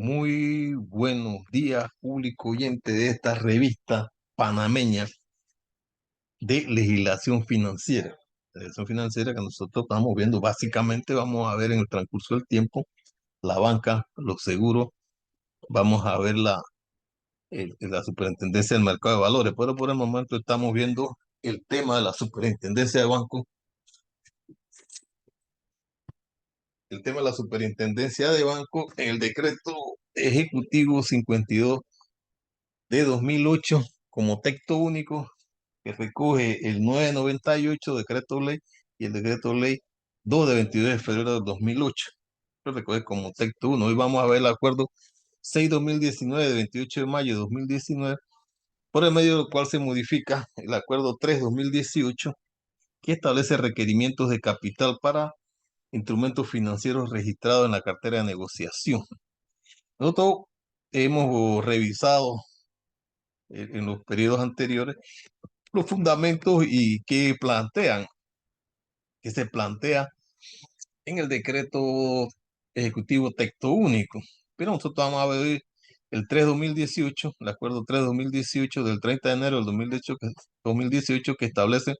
Muy buenos días, público oyente de esta revista panameña de legislación financiera. Legislación financiera que nosotros estamos viendo, básicamente vamos a ver en el transcurso del tiempo la banca, los seguros, vamos a ver la superintendencia del mercado de valores, pero por el momento estamos viendo el tema de la superintendencia de bancos. El tema de la superintendencia de bancos en el decreto ejecutivo 52 de 2008 como texto único que recoge el 998 decreto ley y el decreto ley 2 de 22 de febrero de 2008. Lo recoge como texto 1. Hoy vamos a ver el acuerdo 6-2019 de 28 de mayo de 2019, por el medio del cual se modifica el acuerdo 3-2018 que establece requerimientos de capital para instrumentos financieros registrados en la cartera de negociación. Nosotros hemos revisado en los periodos anteriores los fundamentos y que se plantea en el decreto ejecutivo texto único. Pero nosotros vamos a ver el 3-2018, el acuerdo 3-2018 del 30 de enero del 2018 que establece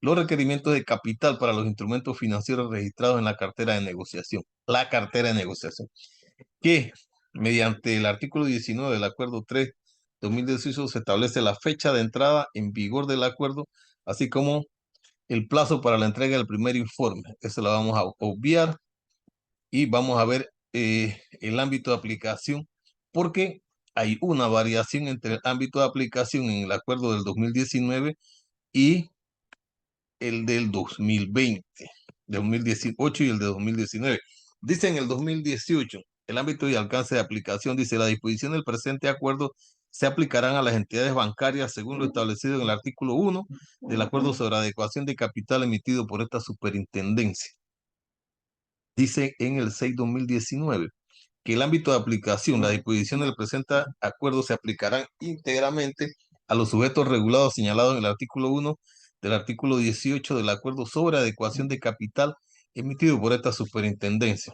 los requerimientos de capital para los instrumentos financieros registrados en la cartera de negociación. La cartera de negociación, que mediante el artículo 19 del acuerdo 3-2018 se establece la fecha de entrada en vigor del acuerdo, así como el plazo para la entrega del primer informe. Eso lo vamos a obviar y vamos a ver el ámbito de aplicación, porque hay una variación entre el ámbito de aplicación en el acuerdo del 2019 y el del 2020, 2018 y el de 2019. Dice en el 2018, el ámbito y alcance de aplicación, dice, la disposición del presente acuerdo se aplicarán a las entidades bancarias según lo establecido en el artículo 1 del acuerdo sobre adecuación de capital emitido por esta superintendencia. Dice en el 6-2019 que el ámbito de aplicación, la disposición del presente acuerdo se aplicarán íntegramente a los sujetos regulados señalados en el artículo 1 del artículo 18 del acuerdo sobre adecuación de capital emitido por esta superintendencia.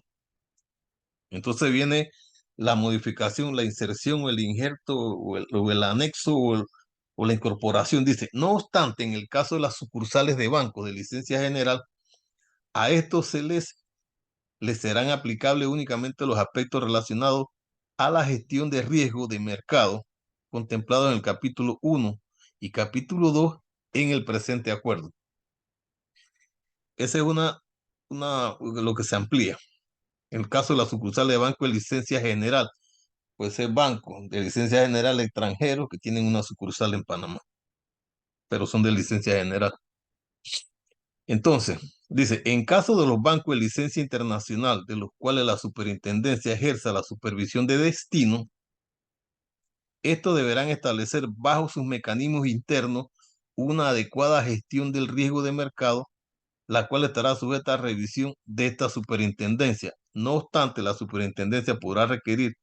Entonces viene la modificación, la inserción, el injerto o el anexo o la incorporación. Dice, no obstante, en el caso de las sucursales de bancos de licencia general, a estos les serán aplicables únicamente los aspectos relacionados a la gestión de riesgo de mercado contemplado en el capítulo 1 y capítulo 2 en el presente acuerdo. Esa es lo que se amplía. En el caso de la sucursal de banco de licencia general, puede ser banco de licencia general extranjero que tienen una sucursal en Panamá, pero son de licencia general. Entonces, dice, en caso de los bancos de licencia internacional, de los cuales la superintendencia ejerza la supervisión de destino, estos deberán establecer bajo sus mecanismos internos una adecuada gestión del riesgo de mercado, la cual estará sujeta a revisión de esta superintendencia. No obstante, la superintendencia podrá requerir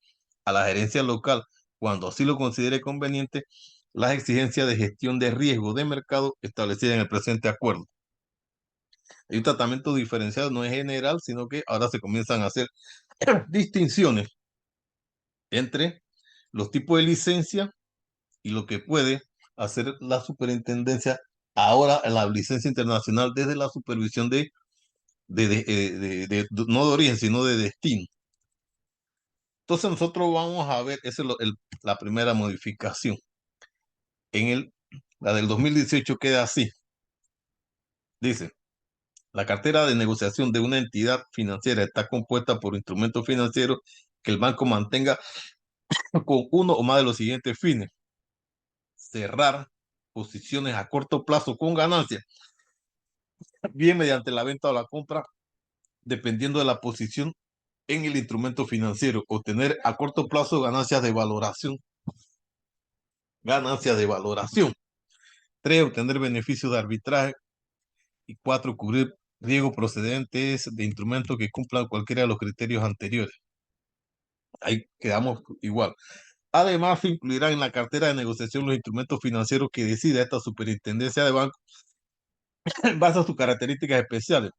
a la gerencia local, cuando así lo considere conveniente, las exigencias de gestión de riesgo de mercado establecidas en el presente acuerdo. Hay un tratamiento diferenciado, no es general, sino que ahora se comienzan a hacer distinciones entre los tipos de licencia y lo que puede hacer la superintendencia ahora en la licencia internacional desde la supervisión no de origen, sino de destino. Entonces nosotros vamos a ver, esa es la primera modificación. La del 2018 queda así. Dice, la cartera de negociación de una entidad financiera está compuesta por instrumentos financieros que el banco mantenga con uno o más de los siguientes fines: cerrar posiciones a corto plazo con ganancia, bien mediante la venta o la compra, dependiendo de la posición en el instrumento financiero, obtener a corto plazo ganancias de valoración. Ganancias de valoración. 3, obtener beneficios de arbitraje. Y 4, cubrir riesgos procedentes de instrumentos que cumplan cualquiera de los criterios anteriores. Ahí quedamos igual. Además, se incluirán en la cartera de negociación los instrumentos financieros que decida esta superintendencia de bancos en base a sus características especiales,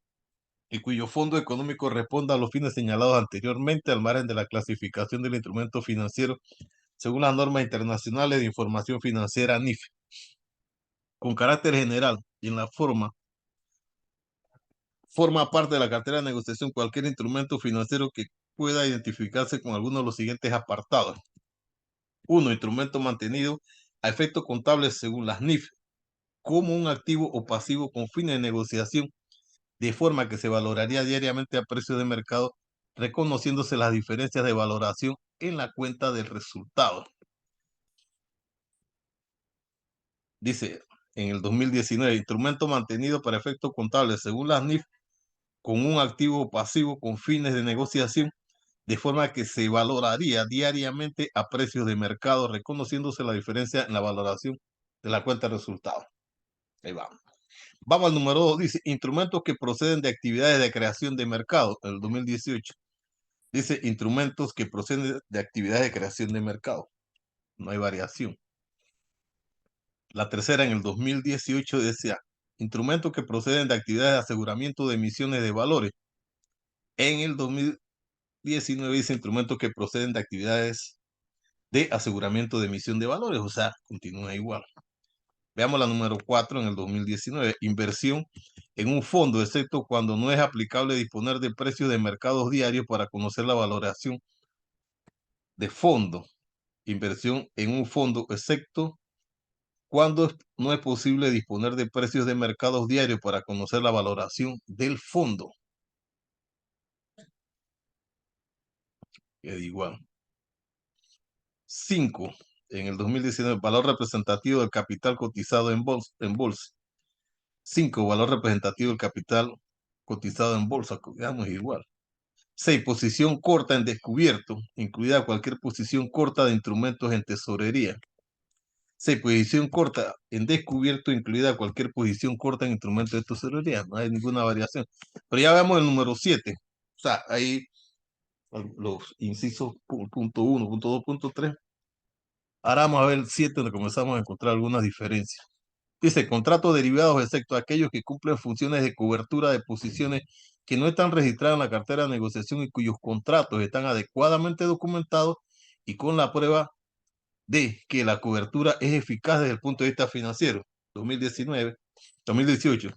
y cuyo fondo económico responda a los fines señalados anteriormente al margen de la clasificación del instrumento financiero según las normas internacionales de información financiera NIF. Con carácter general y en la forma parte de la cartera de negociación cualquier instrumento financiero que pueda identificarse con alguno de los siguientes apartados. 1. Instrumento mantenido a efectos contables según las NIF como un activo o pasivo con fines de negociación, de forma que se valoraría diariamente a precio de mercado, reconociéndose las diferencias de valoración en la cuenta del resultado. Dice, en el 2019, instrumento mantenido para efectos contables según las NIF con un activo o pasivo con fines de negociación, de forma que se valoraría diariamente a precios de mercado, reconociéndose la diferencia en la valoración de la cuenta de resultados. Ahí vamos. Vamos al número 2, dice, instrumentos que proceden de actividades de creación de mercado, en el 2018. Dice, instrumentos que proceden de actividades de creación de mercado. No hay variación. La tercera, en el 2018, decía, instrumentos que proceden de actividades de aseguramiento de emisiones de valores. En el 2019 dice, instrumentos que proceden de actividades de aseguramiento de emisión de valores, o sea, continúa igual. Veamos la número 4 en el 2019. Inversión en un fondo, excepto cuando no es aplicable disponer de precios de mercados diarios para conocer la valoración de fondo. Inversión en un fondo, excepto cuando no es posible disponer de precios de mercados diarios para conocer la valoración del fondo. Es igual. 5. En el 2019, valor representativo del capital cotizado en bolsa. 5. Valor representativo del capital cotizado en bolsa, digamos igual. 6. Posición corta en descubierto, incluida cualquier posición corta de instrumentos en tesorería. 6. Posición corta en descubierto, incluida cualquier posición corta en instrumentos de tesorería. No hay ninguna variación. Pero ya veamos el número 7. O sea, ahí los incisos punto 1, punto 2, punto 3. Ahora vamos a ver el 7, donde comenzamos a encontrar algunas diferencias. Dice, contratos derivados, excepto aquellos que cumplen funciones de cobertura de posiciones que no están registradas en la cartera de negociación y cuyos contratos están adecuadamente documentados y con la prueba de que la cobertura es eficaz desde el punto de vista financiero. 2019, 2018.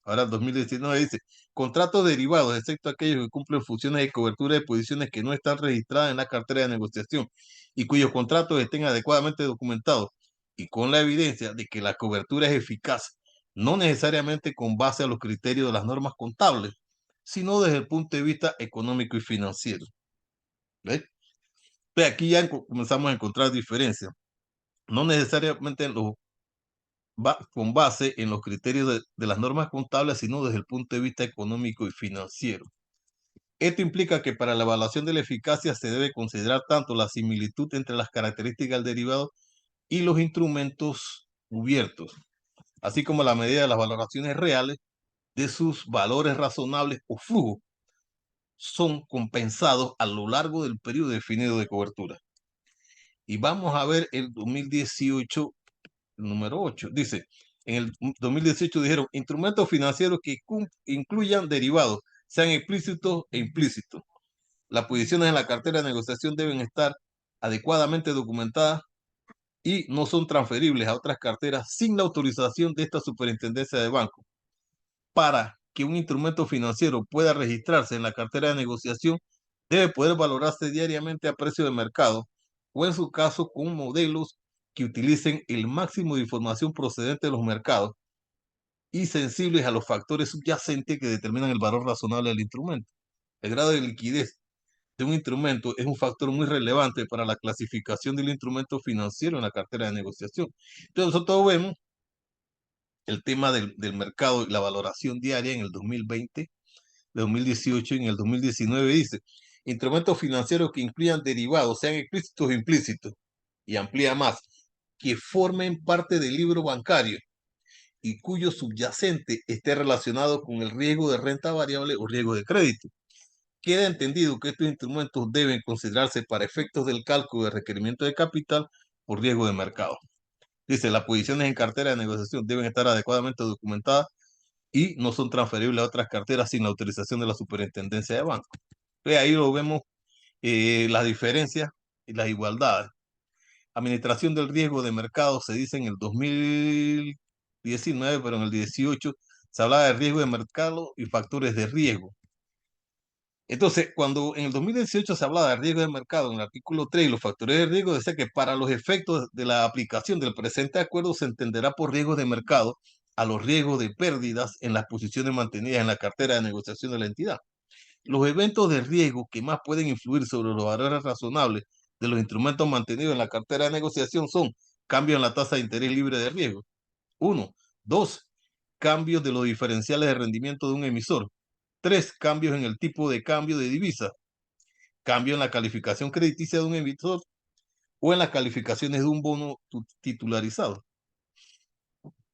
Ahora 2019 dice, contratos derivados, excepto aquellos que cumplen funciones de cobertura de posiciones que no están registradas en la cartera de negociación y cuyos contratos estén adecuadamente documentados y con la evidencia de que la cobertura es eficaz, no necesariamente con base a los criterios de las normas contables, sino desde el punto de vista económico y financiero. ¿Ves? Pues aquí ya comenzamos a encontrar diferencias. No necesariamente con base en los criterios de las normas contables, sino desde el punto de vista económico y financiero. Esto implica que para la evaluación de la eficacia se debe considerar tanto la similitud entre las características del derivado y los instrumentos cubiertos, así como la medida de las valoraciones reales de sus valores razonables o flujos son compensados a lo largo del periodo definido de cobertura. Y vamos a ver el 2018, número 8. Dice, en el 2018 dijeron, instrumentos financieros que incluyan derivados, sean explícitos e implícitos. Las posiciones en la cartera de negociación deben estar adecuadamente documentadas y no son transferibles a otras carteras sin la autorización de esta superintendencia de banco. Para que un instrumento financiero pueda registrarse en la cartera de negociación, debe poder valorarse diariamente a precio de mercado o en su caso con modelos que utilicen el máximo de información procedente de los mercados y sensibles a los factores subyacentes que determinan el valor razonable del instrumento. El grado de liquidez de un instrumento es un factor muy relevante para la clasificación del instrumento financiero en la cartera de negociación. Entonces nosotros vemos el tema del mercado y la valoración diaria en el 2020, 2018 y en el 2019 dice, instrumentos financieros que incluyan derivados, sean explícitos o implícitos, y amplía más, que formen parte del libro bancario y cuyo subyacente esté relacionado con el riesgo de renta variable o riesgo de crédito. Queda entendido que estos instrumentos deben considerarse para efectos del cálculo de requerimiento de capital por riesgo de mercado. Dice, las posiciones en cartera de negociación deben estar adecuadamente documentadas y no son transferibles a otras carteras sin la autorización de la Superintendencia de Bancos. Entonces, ahí lo vemos, las diferencias y las igualdades. Administración del riesgo de mercado se dice en el 2019, pero en el 18 se hablaba de riesgo de mercado y factores de riesgo. Entonces, cuando en el 2018 se hablaba de riesgo de mercado en el artículo 3 y los factores de riesgo, decía que para los efectos de la aplicación del presente acuerdo se entenderá por riesgos de mercado a los riesgos de pérdidas en las posiciones mantenidas en la cartera de negociación de la entidad. Los eventos de riesgo que más pueden influir sobre los valores razonables de los instrumentos mantenidos en la cartera de negociación son cambios en la tasa de interés libre de riesgo. Uno. Dos. Cambios de los diferenciales de rendimiento de un emisor. Tres. Cambios en el tipo de cambio de divisa. Cambio en la calificación crediticia de un emisor o en las calificaciones de un bono titularizado.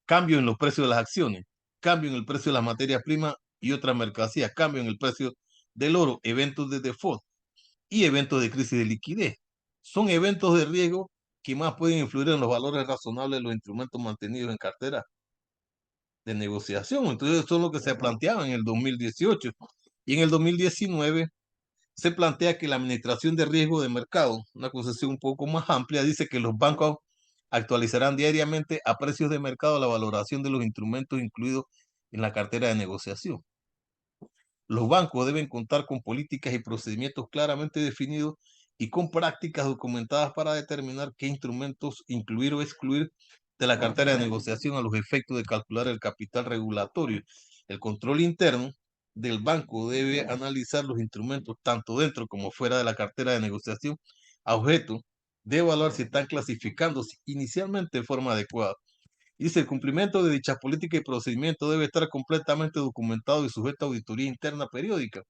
Cambio en los precios de las acciones. Cambio en el precio de las materias primas y otras mercancías. Cambio en el precio del oro. Eventos de default y eventos de crisis de liquidez. Son eventos de riesgo que más pueden influir en los valores razonables de los instrumentos mantenidos en cartera de negociación. Entonces, eso es lo que se planteaba en el 2018. Y en el 2019 se plantea que la administración de riesgo de mercado, una concepción un poco más amplia, dice que los bancos actualizarán diariamente a precios de mercado la valoración de los instrumentos incluidos en la cartera de negociación. Los bancos deben contar con políticas y procedimientos claramente definidos y con prácticas documentadas para determinar qué instrumentos incluir o excluir de la cartera de negociación a los efectos de calcular el capital regulatorio. El control interno del banco debe analizar los instrumentos tanto dentro como fuera de la cartera de negociación a objeto de evaluar si están clasificándose inicialmente de forma adecuada. Dice, el cumplimiento de dicha política y procedimiento debe estar completamente documentado y sujeto a auditoría interna periódica,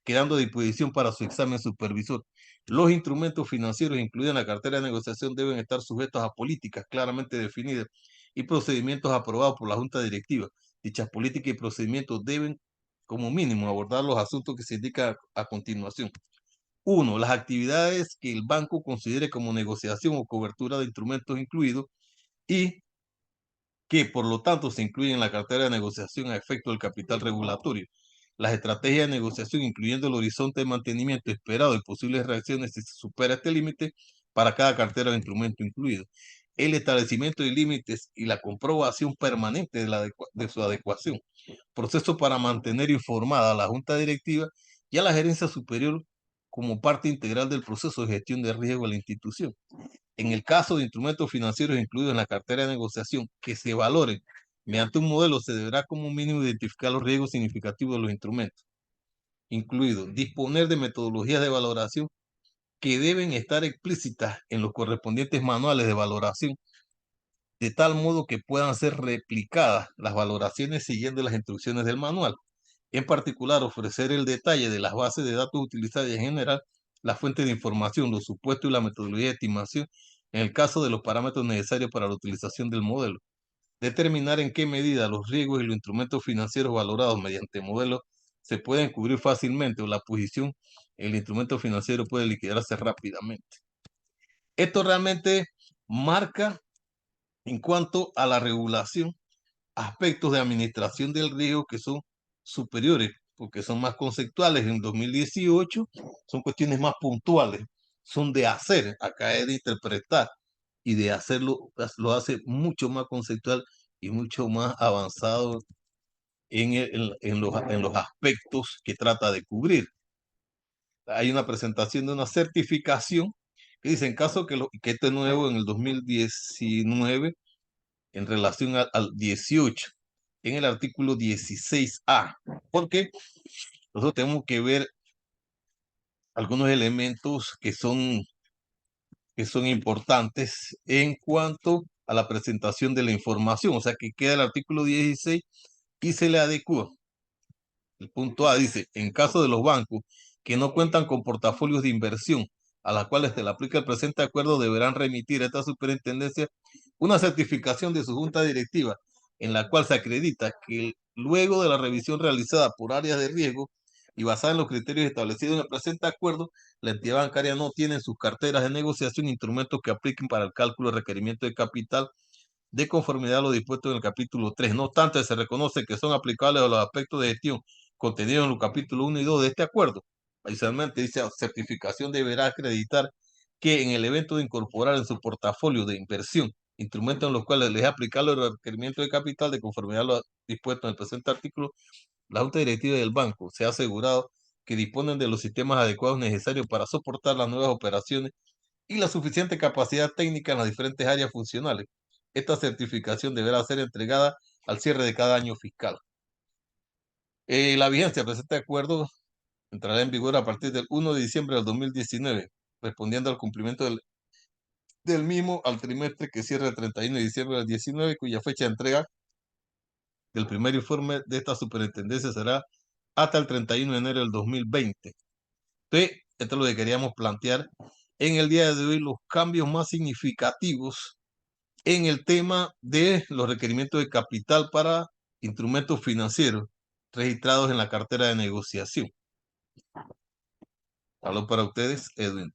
quedando a disposición para su examen supervisor. Los instrumentos financieros incluidos en la cartera de negociación deben estar sujetos a políticas claramente definidas y procedimientos aprobados por la Junta Directiva. Dichas políticas y procedimientos deben, como mínimo, abordar los asuntos que se indican a continuación. Uno, las actividades que el banco considere como negociación o cobertura de instrumentos incluidos y que por lo tanto se incluyen en la cartera de negociación a efecto del capital regulatorio. Las estrategias de negociación, incluyendo el horizonte de mantenimiento esperado y posibles reacciones si se supera este límite para cada cartera de instrumento incluido. El establecimiento de límites y la comprobación permanente de su adecuación. Proceso para mantener informada a la Junta Directiva y a la Gerencia Superior como parte integral del proceso de gestión de riesgo de la institución. En el caso de instrumentos financieros incluidos en la cartera de negociación que se valoren mediante un modelo, se deberá como mínimo identificar los riesgos significativos de los instrumentos, incluido disponer de metodologías de valoración que deben estar explícitas en los correspondientes manuales de valoración, de tal modo que puedan ser replicadas las valoraciones siguiendo las instrucciones del manual. En particular, ofrecer el detalle de las bases de datos utilizadas y en general la fuente de información, los supuestos y la metodología de estimación en el caso de los parámetros necesarios para la utilización del modelo. Determinar en qué medida los riesgos y los instrumentos financieros valorados mediante modelos se pueden cubrir fácilmente o la posición en el instrumento financiero puede liquidarse rápidamente. Esto realmente marca en cuanto a la regulación aspectos de administración del riesgo que son superiores, porque son más conceptuales. En 2018 son cuestiones más puntuales, son de hacer, acá es de interpretar, y de hacerlo lo hace mucho más conceptual y mucho más avanzado en los aspectos que trata de cubrir. Hay una presentación de una certificación que dice, en caso que esté nuevo en el 2019, en relación al 18, en el artículo 16A, porque nosotros tenemos que ver algunos elementos que son importantes en cuanto a la presentación de la información, o sea que queda el artículo 16 y se le adecua. El punto A dice, en caso de los bancos que no cuentan con portafolios de inversión a las cuales se le aplica el presente acuerdo, deberán remitir a esta superintendencia una certificación de su junta directiva en la cual se acredita que luego de la revisión realizada por áreas de riesgo y basada en los criterios establecidos en el presente acuerdo, la entidad bancaria no tiene en sus carteras de negociación instrumentos que apliquen para el cálculo de requerimiento de capital de conformidad a lo dispuesto en el capítulo 3. No obstante, se reconoce que son aplicables a los aspectos de gestión contenidos en los capítulos 1 y 2 de este acuerdo. Adicionalmente, dice, certificación deberá acreditar que en el evento de incorporar en su portafolio de inversión instrumentos en los cuales les es aplicable el requerimiento de capital de conformidad a lo dispuesto en el presente artículo, la Junta Directiva del banco se ha asegurado que disponen de los sistemas adecuados necesarios para soportar las nuevas operaciones y la suficiente capacidad técnica en las diferentes áreas funcionales. Esta certificación deberá ser entregada al cierre de cada año fiscal. La vigencia del presente acuerdo entrará en vigor a partir del 1 de diciembre del 2019, respondiendo al cumplimiento del mismo al trimestre que cierra el 31 de diciembre del 19, cuya fecha de entrega del primer informe de esta superintendencia será hasta el 31 de enero del 2020. Entonces, esto es lo que queríamos plantear en el día de hoy, los cambios más significativos en el tema de los requerimientos de capital para instrumentos financieros registrados en la cartera de negociación. Hablo para ustedes, Edwin.